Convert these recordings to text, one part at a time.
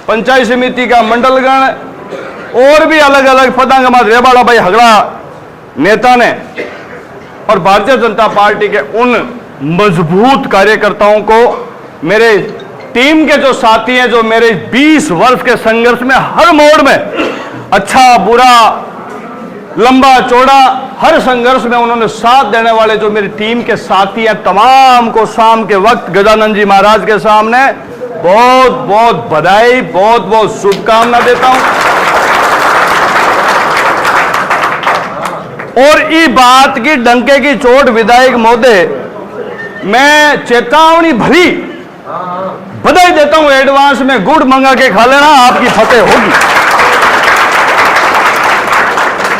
पंचायत समिति का मंडलगण और भी अलग अलग पदांग रेवाड़ा भाई हगड़ा नेता ने और भारतीय जनता पार्टी के उन मजबूत कार्यकर्ताओं को, मेरे टीम के जो साथी हैं, जो मेरे 20 वर्ष के संघर्ष में हर मोड़ में अच्छा बुरा लंबा चौड़ा हर संघर्ष में उन्होंने साथ देने वाले जो मेरी टीम के साथी हैं, तमाम को शाम के वक्त गजानंद जी महाराज के सामने बहुत बहुत बधाई, बहुत बहुत शुभकामना देता हूं। और ये बात की डंके की चोट विधायक महोदय, मैं चेतावनी भरी बधाई देता हूं एडवांस में, गुड़ मंगा के खा लेना, आपकी फतेह होगी।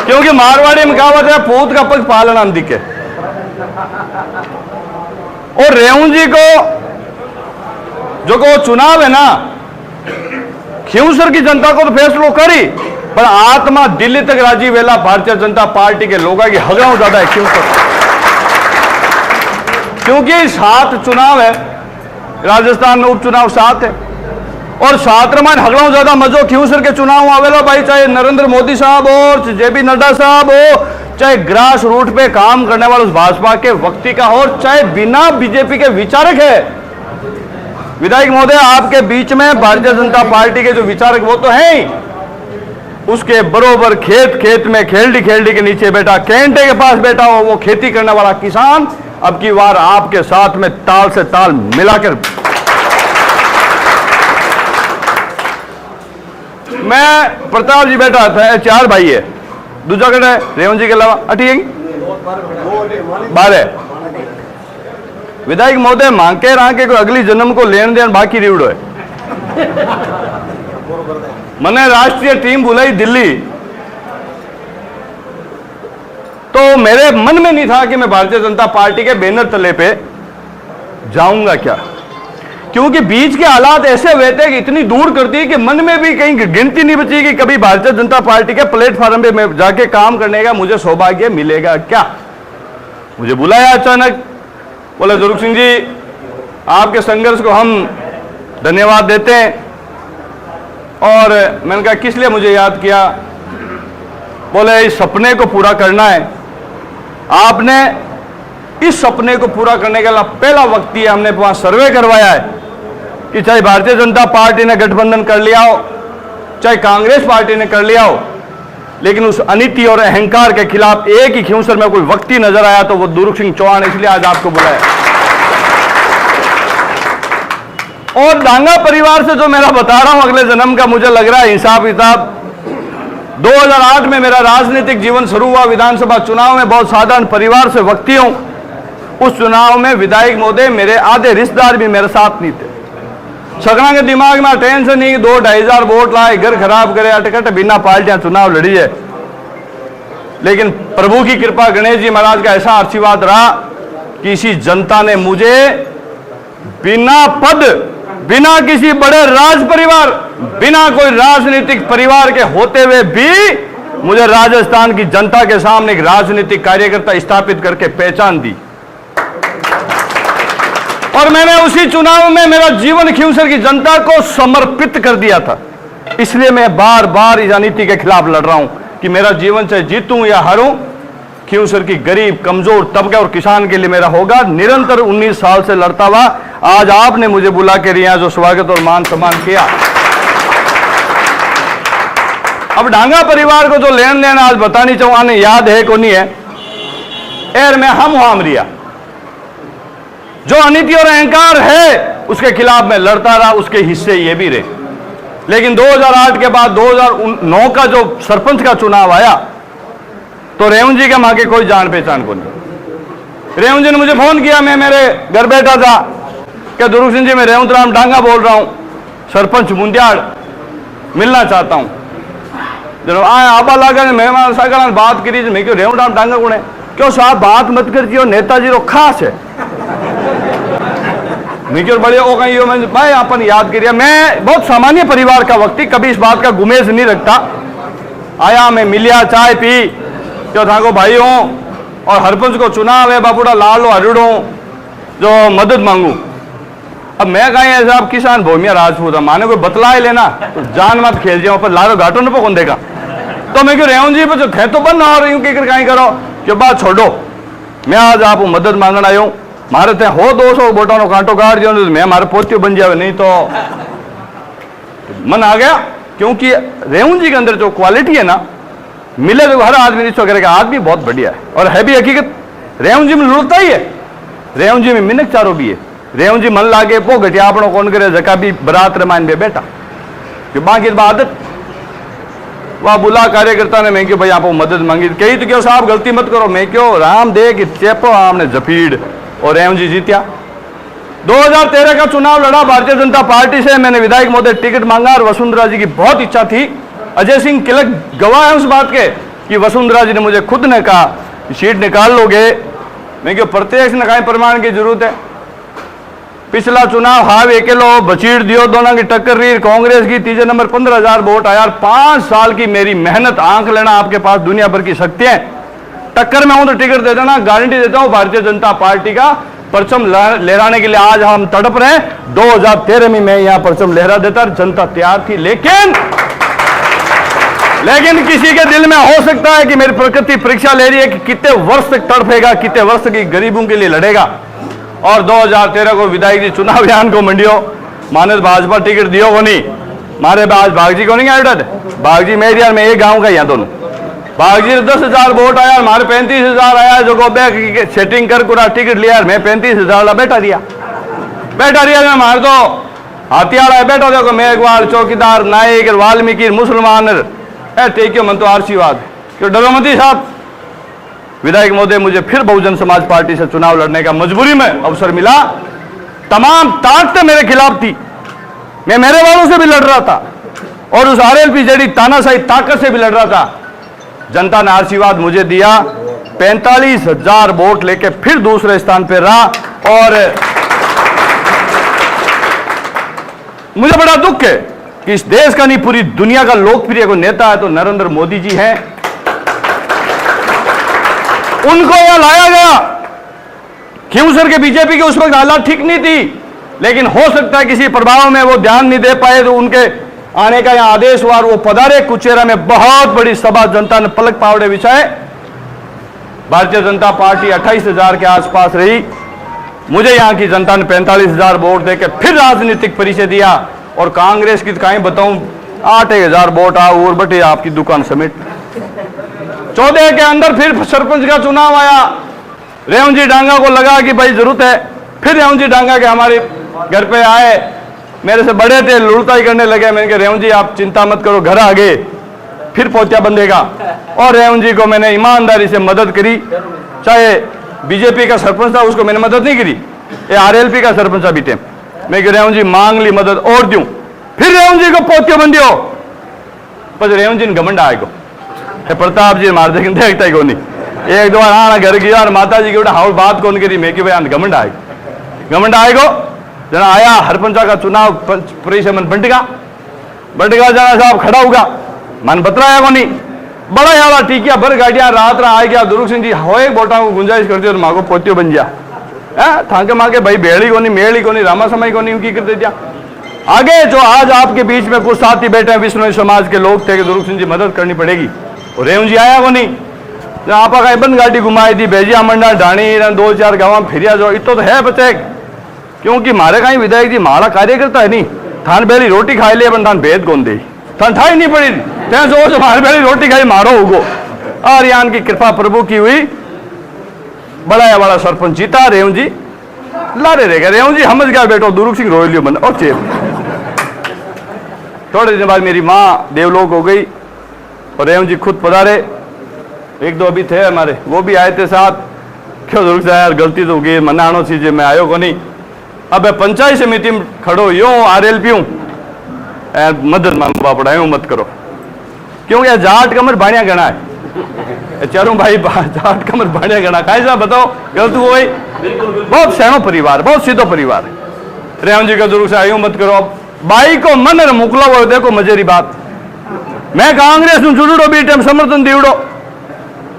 क्योंकि मारवाड़ी में कहावत है, पूत का पग पालना दिखे। और रेवू जी को जो को चुनाव है ना, खींवसर की जनता को तो फैसलो करी, पर आत्मा दिल्ली तक राजी वेला भारतीय जनता पार्टी के लोगों की हगड़ों ज्यादा है खींवसर। क्योंकि 7 चुनाव है, राजस्थान में उपचुनाव 7 है, और 7 में हगड़ों ज्यादा मजो खींवसर के चुनाव आवेलो भाई, चाहे नरेंद्र मोदी साहब हो, जेपी नड्डा साहब हो, चाहे ग्रास रूट पे काम करने वाले उस भाजपा के व्यक्ति का हो, चाहे बिना बीजेपी के विचारक है। विधायक महोदय, आपके बीच में भारतीय जनता पार्टी के जो विचारक वो तो हैं ही, उसके बरोबर खेत खेत में खेलडी खेलडी के नीचे बैठा, कैंटे के पास बैठा हो वो खेती करने वाला किसान अब की बार आपके साथ में ताल से ताल मिलाकर। मैं प्रताप जी बैठा था, 4 भाई है, दूसरा कट है रेवंत जी के अलावा 12। विधायक महोदय, मांगे रांके को अगली जन्म को लेन देन बाकी रिवड़ो है। मैंने राष्ट्रीय टीम बुलाई दिल्ली, तो मेरे मन में नहीं था कि मैं भारतीय जनता पार्टी के बैनर तले पे जाऊंगा क्या, क्योंकि बीच के हालात ऐसे हुए थे कि इतनी दूर करती है कि मन में भी कहीं गिनती नहीं बची कि कभी भारतीय जनता पार्टी के प्लेटफॉर्म पे मैं जाके काम करने का मुझे सौभाग्य मिलेगा क्या। मुझे बुलाया अचानक, बोले दुर्ग सिंह जी, आपके संघर्ष को हम धन्यवाद देते हैं। और मैंने कहा किस लिए मुझे याद किया? बोले इस सपने को पूरा करना है, आपने इस सपने को पूरा करने के लिए पहला वक्त ही हमने वहां सर्वे करवाया है कि चाहे भारतीय जनता पार्टी ने गठबंधन कर लिया हो, चाहे कांग्रेस पार्टी ने कर लिया हो, लेकिन उस अनीति और अहंकार के खिलाफ एक ही खींवसर में कोई व्यक्ति नजर आया तो वो दुर्ग सिंह चौहान, इसलिए आज आपको बुलाया। और डांगा परिवार से जो मेरा बता रहा हूं अगले जन्म का, मुझे लग रहा है हिसाब किताब 2008 में मेरा राजनीतिक जीवन शुरू हुआ विधानसभा चुनाव में, बहुत साधारण परिवार से व्यक्ति हूं। उस चुनाव में विधायक महोदय मेरे आधे रिश्तेदार भी मेरे साथ नहीं थे। सगना के दिमाग में टेंशन नहीं, 2-2.5 हजार वोट लाए, घर खराब करे, अटकट बिना पार्टियां चुनाव लड़ी है। लेकिन प्रभु की कृपा, गणेश जी महाराज का ऐसा आशीर्वाद रहा कि इसी जनता ने मुझे बिना पद, बिना किसी बड़े राज परिवार, बिना कोई राजनीतिक परिवार के होते हुए भी मुझे राजस्थान की जनता के सामने एक राजनीतिक कार्यकर्ता स्थापित करके पहचान दी। और मैंने उसी चुनाव में मेरा जीवन खींवसर की जनता को समर्पित कर दिया था। इसलिए मैं बार बार इस अनीति के खिलाफ लड़ रहा हूं कि मेरा जीवन चाहे जीतूं या हारूं, खींवसर की गरीब कमजोर तबके और किसान के लिए मेरा होगा। निरंतर 19 साल से लड़ता हुआ आज आपने मुझे बुला के यहाँ जो स्वागत और मान सम्मान किया। अब डांगा परिवार को जो लेन देन आज बतानी चाहूं, आने याद है को नहीं है, एर में हम वहां रिया जो अनीति और अहंकार है उसके खिलाफ मैं लड़ता रहा, उसके हिस्से ये भी रहे। लेकिन 2008 के बाद 2009 का जो सरपंच का चुनाव आया तो रेवंत जी के मां के कोई जान पहचान को नहीं। रेवंत जी ने मुझे फोन किया, मैं मेरे घर बैठा था, क्या दुर्ग सिंह जी मैं रेवंत राम डांगा बोल रहा हूं, सरपंच मुंडियाड़, मिलना चाहता हूं। जब आए आबा लागा ने मेहमान सागर बात करी, मैं क्यों रेवंत राम डांगा कौन है? क्यों साहब बात मत करती हो, नेताजी रो खास है। मैं क्यों बड़े हो गई हो, मैं अपन याद करिए, मैं बहुत सामान्य परिवार का व्यक्ति, कभी इस बात का गुमेज नहीं रखता। आया, मैं मिलिया, चाय पी, क्यों था को भाई हूं और हरपंच को चुनाव है, बापूड़ा लाल लो हरिड़ो जो मदद मांगू। अब मैं कहीं ऐसा आप किसान भूमिया राजपूत माने कोई बतला ही लेना तो जान मत खेल जाओ पर लारो घाटो न कौन देगा। तो मैं क्यों रेवंत जी पर जो थे तो बंद ना हो रही हूँ कि कहीं करो कि बात छोड़ो। मैं आज आप मदद मांगना आया हूँ। मारे थे हो 200 वोटों नो कांटो काट दियो मैं हमारे पोतियो बन जाए, नहीं तो मन आ गया। क्योंकि रेवंत जी के अंदर जो क्वालिटी है ना, मिले तो हर आदमी रिश्तो करेगा, आदमी बहुत बढ़िया है और है भी हकीकत। रेवंत जी में लुड़ता ही है, रेवंत जी में मिनक चारो भी है। रेवंत जी मन लागे पो घटिया अपनो कौन करे जका भी बरात रमान बे बेटा कि बाकी आदत वह बुला कार्यकर्ता ने मैं क्यों भाई आप मदद मांगी कही तो क्यों साहब गलती मत करो। मैं क्यों राम दे कि चेपो हमने जपीड़ और रेवंत जी जीत्या। 2013 का चुनाव लड़ा भारतीय जनता पार्टी से, मैंने विधायक महोदय टिकट मांगा और वसुंधरा जी की बहुत इच्छा थी। अजय सिंह किलक गवाह है उस बात के कि वसुंधरा जी ने मुझे खुद ने कहा सीट निकाल लोगे। मैं क्यों प्रत्यक्ष ने कहीं प्रमाण की जरूरत है। पिछला चुनाव हाव अकेलो बचीड़ दियो, दोनों की टक्कर रही कांग्रेस की, तीसरे नंबर 15,000 वोट आया। 5 साल की मेरी मेहनत, आंख लेना आपके पास दुनिया भर की शक्ति है। टक्कर में हूं तो टिकट दे देना, गारंटी देता हूं भारतीय जनता पार्टी का परचम लहराने के लिए आज हम तड़प रहे हैं। 2013 में मैं यहां परचम लहरा देता, जनता तैयार थी। लेकिन किसी के दिल में हो सकता है कि मेरी प्रकृति परीक्षा ले रही है कि कितने वर्ष तक तड़पेगा, कितने वर्ष की गरीबों के लिए लड़ेगा। और 2013 को विधायक जी चुनाव अभियान को मंडियो मानस भाजपा टिकट दियो को नहीं, मारे आज भागजी को नहीं आया। भागजी मेरी यार मैं एक गांव का यहाँ दोनों भागजी 10,000 वोट आया, मारे 35,000 आया। जो को बैक सेटिंग कर पूरा टिकट लिया, मैं 35,000 बैठा दिया मैं मार दो हथियार बैठा देखो मेघवाल चौकीदार नायक वाल्मीकि मुसलमान टेक्यो मन तो आशीर्वाद क्यों डरो मती साहब। विधायक महोदय मुझे फिर बहुजन समाज पार्टी से चुनाव लड़ने का मजबूरी में अवसर मिला। तमाम ताकतें मेरे खिलाफ थी, मैं मेरे वालों से भी लड़ रहा था और उस आरएलपी जेडी तानाशाही ताकत से भी लड़ रहा था। जनता ने आशीर्वाद मुझे दिया, 45,000 वोट लेके फिर दूसरे स्थान पर रहा। और मुझे बड़ा दुख है कि इस देश का नहीं पूरी दुनिया का लोकप्रिय कोई नेता है तो नरेंद्र मोदी जी हैं। उनको यहां लाया गया क्यों सर के बीजेपी के उस वक्त हालात ठीक नहीं थी, लेकिन हो सकता है किसी प्रभाव में वो ध्यान नहीं दे पाए तो उनके आने का यहां आदेश हुआ। वो पधारे कुचेरा में बहुत बड़ी सभा, जनता ने पलक पावड़े बिछाए। भारतीय जनता पार्टी 28,000 के आसपास रही। मुझे यहां की जनता ने 45,000 वोट देकर फिर राजनीतिक परिचय दिया। और कांग्रेस की कहीं बताऊं 8,000 वोट आ और बटे आपकी दुकान समेट। 14 के अंदर फिर सरपंच का चुनाव आया। रेवंत जी डांगा को लगा कि भाई जरूरत है, फिर रेवंत जी डांगा के हमारे घर पे आए, मेरे से बड़े थे, लुड़ताई करने लगे। मैंने कहा रेवंत जी आप चिंता मत करो, घर आ गए, फिर पोत्या बंधेगा। और रेवंत जी को मैंने ईमानदारी से मदद करी। चाहे बीजेपी का सरपंच था उसको मैंने मदद नहीं करी, ये आरएलपी का सरपंच था बीते। मैं कह रेवंत जी मांग ली मदद और दूं, फिर रेवंत जी को पोत्या बंधियो। बस रेवंत जी ने घमंड आएगो प्रताप जी मार देख देखता ही को नहीं। एक दो बार आना घर गया और माता जी की हाउ बात कौन करी, मैं कि भाई घमंड आएगो। जना आया हरपंचा का चुनाव परिषद मन बंटगा जना साहब खड़ा होगा मन बतराया को नहीं। बड़ा यारा टीकिया भर गाड़िया रात रा आ गया। दुरुख सिंह जी हो एक बोटा को गुंजाइश करती और मांगो पोत्यो बन गया। थाके मांगे भाई बेड़ी को नहीं, मेड़ी को नहीं, रामा समय को नहीं, उनकी कर दिया। आगे जो आज आपके बीच में कुछ साथी बैठे हैं विष्णु समाज के लोग थे कि दुरुख सिंह जी मदद करनी पड़ेगी, और रेवंत जी आया को नहीं। आप कहीं बंद गाड़ी घुमाई थी भेजिया मंडा ढाणी 2-4 गाँव फिरिया जो इतो तो है बचे। क्योंकि मारे कहीं विधायक जी मारा कार्यकर्ता है नहीं, थान बेली रोटी खाई ले थान भेद कौन दे, थान ठाई नहीं पड़ी तें सोच मारे बेली रोटी खाई मारो होगो। और यहाँ की कृपा प्रभु की हुई, बड़ा बड़ा सरपंच जीता। रेवंत जी लारे रहेगा, रेवंत जी समझ गया बेटो दुरुख सिंह रोय लियो मन और चेप। थोड़े दिन बाद मेरी माँ देवलोक हो गई और रेवंत जी खुद पधारे। एक दो अभी थे हमारे, वो भी आए थे साथ। क्यों दुरुख से यार गलती तो होगी, मनानो चीजें मैं आयो को नहीं। अब पंचायत समिति में खड़ो यूं आरएलपी हूं मदद मांगवा पड़ा यूं मत करो, क्योंकि जाट कमर बाणिया गणा है। चारों भाई जाट कमर बाणिया गणा खाई साहब बताओ गलत हुआ भाई। बहुत सैनो परिवार, बहुत सीधो परिवार है। रेवंत जी का दुरुख से यूं मत करो, बाई को मन मोकला वो देखो मजेरी बात। मैं कांग्रेस में जुड़ो बी टाइम समर्थन दीवड़ो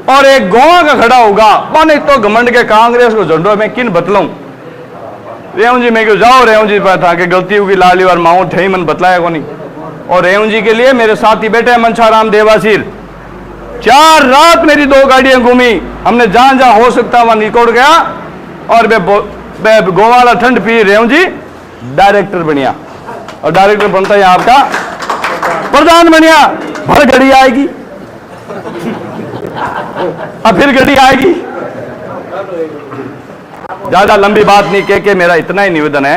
और एक गोवा का खड़ा होगा माने तो घमंड के कांग्रेस को झंडो में किन बतलाऊं। रेवण जी मैं क्यों जाओ, रेवण जी था कि गलती होगी लाली और माओ ठही मन बतलाया को नहीं। और रेवण जी के लिए मेरे साथी बैठे हैं मनसाराम देवासीर, 4 रात मेरी 2 गाड़ियां घूमी, हमने जहां जहां हो सकता वहां निकल गया और मैं गोवाला ठंड पी। रेवण जी डायरेक्टर बनिया और डायरेक्टर बनता है आपका प्रधान बनिया। भर घड़ी आएगी अब फिर घड़ी आएगी। ज्यादा लंबी बात नहीं कह के मेरा इतना ही निवेदन है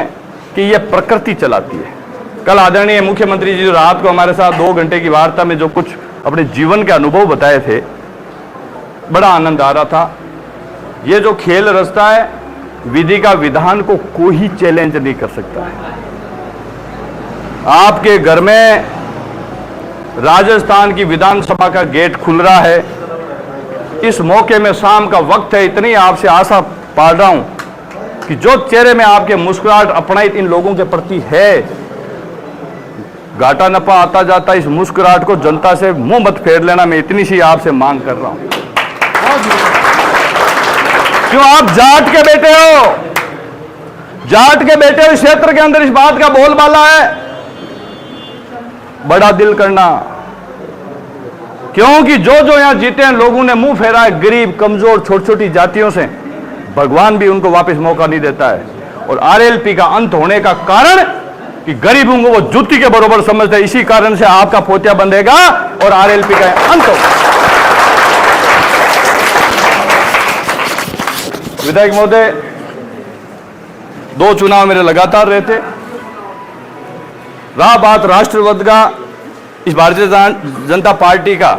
कि यह प्रकृति चलाती है। कल आदरणीय मुख्यमंत्री जी जो रात को हमारे साथ 2 घंटे की वार्ता में जो कुछ अपने जीवन के अनुभव बताए थे, बड़ा आनंद आ रहा था। ये जो खेल रचता है, विधि का विधान को कोई चैलेंज नहीं कर सकता है। आपके घर में राजस्थान की विधानसभा का गेट खुल रहा है, इस मौके में शाम का वक्त है, इतनी आपसे आशा पाल रहा हूं कि जो चेहरे में आपके मुस्कुराहट अपनाई इन लोगों के प्रति है, घाटा नफा आता जाता इस मुस्कुराहट को जनता से मुंह मत फेर लेना, मैं इतनी सी आपसे मांग कर रहा हूं। क्यों आप जाट के बेटे हो, जाट के बेटे हो, इस क्षेत्र के अंदर इस बात का बोलबाला है, बड़ा दिल करना। क्योंकि जो जो यहां जीते हैं लोगों ने मुंह फेरा है गरीब कमजोर छोटी छोटी जातियों से, भगवान भी उनको वापस मौका नहीं देता है। और आरएलपी का अंत होने का कारण कि गरीबों को वो जुत्ती के बराबर समझते हैं, इसी कारण से आपका पोतिया बंधेगा और आरएलपी का अंत होगा। विधायक महोदय, 2 चुनाव मेरे लगातार रहते, रहा बात राष्ट्रवाद का, इस भारतीय जनता पार्टी का,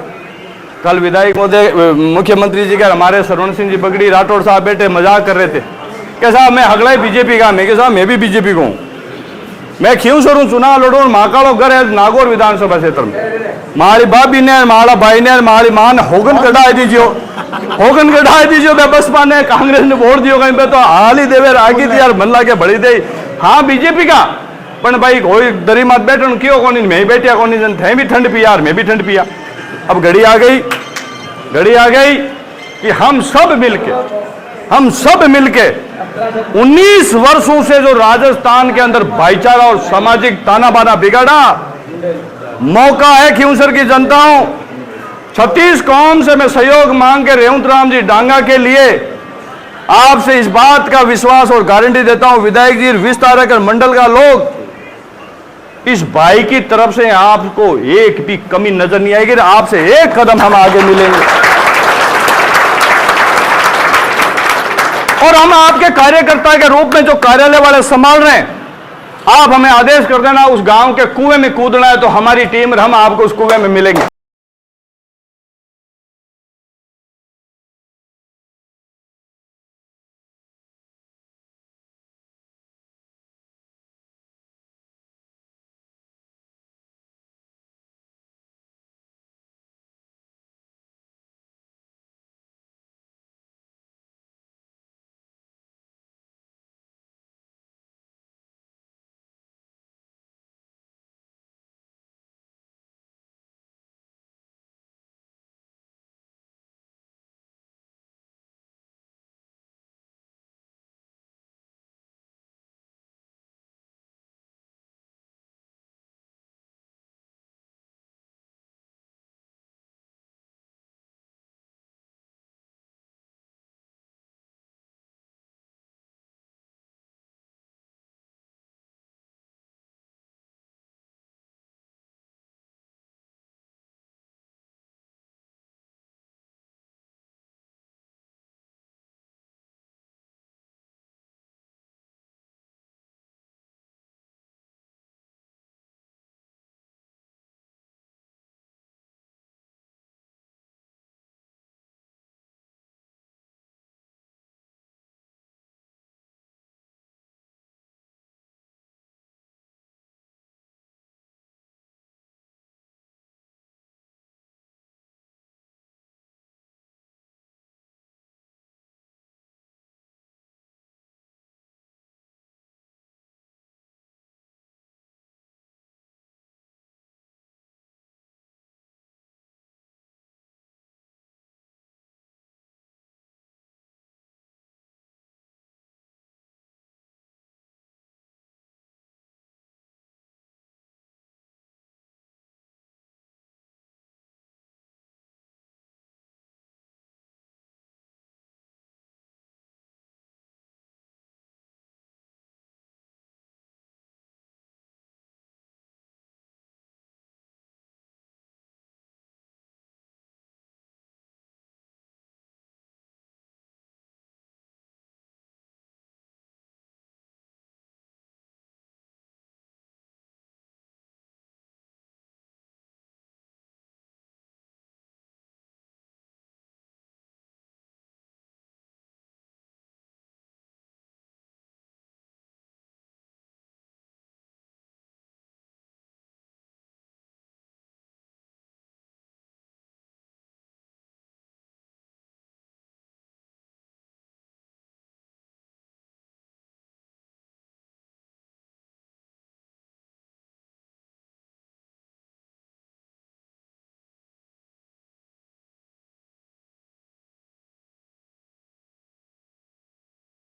कल विधायक महोदय मुख्यमंत्री जी का हमारे सरवण सिंह जी बगड़ी राठौड़ साहब बैठे मजाक कर रहे थे कि साहब मैं हगला बीजेपी का, मैं साहब मैं भी बीजेपी को हूं, मैं क्यों सरू चुनाव लड़ू, महाकालो घर है नागौर विधानसभा क्षेत्र में, मारी भाभी ने मारा भाई ने मारी मां ने होगन कढ़ाई दीजियो, होगन कढ़ाई दीजियो, मैं बसपा ने कांग्रेस ने वोट दियो कहीं पे तो हाल ही देवे आगे थी यार, मन लाके बड़ी दे हाँ बीजेपी का, पर भाई कोई दरी मत बैठन क्यों कोनी, मैं बैठिया कोनी, जन थे भी ठंड पिया और मैं भी ठंड पिया। अब घड़ी आ गई कि हम सब मिलके 19 वर्षों से जो राजस्थान के अंदर भाईचारा और सामाजिक ताना बाना बिगाड़ा, मौका है खींवसर की जनताओं, 36 कौम से मैं सहयोग मांग के रेवंत राम जी डांगा के लिए आपसे इस बात का विश्वास और गारंटी देता हूं, विधायक जी विस्तारक मंडल का लोग, इस भाई की तरफ से आपको एक भी कमी नजर नहीं आएगी, आपसे एक कदम हम आगे मिलेंगे और हम आपके कार्यकर्ता के रूप में जो कार्यालय वाले संभाल रहे हैं, आप हमें आदेश कर देना उस गांव के कुएं में कूदना है तो हमारी टीम हम आपको उस कुएं में मिलेंगे।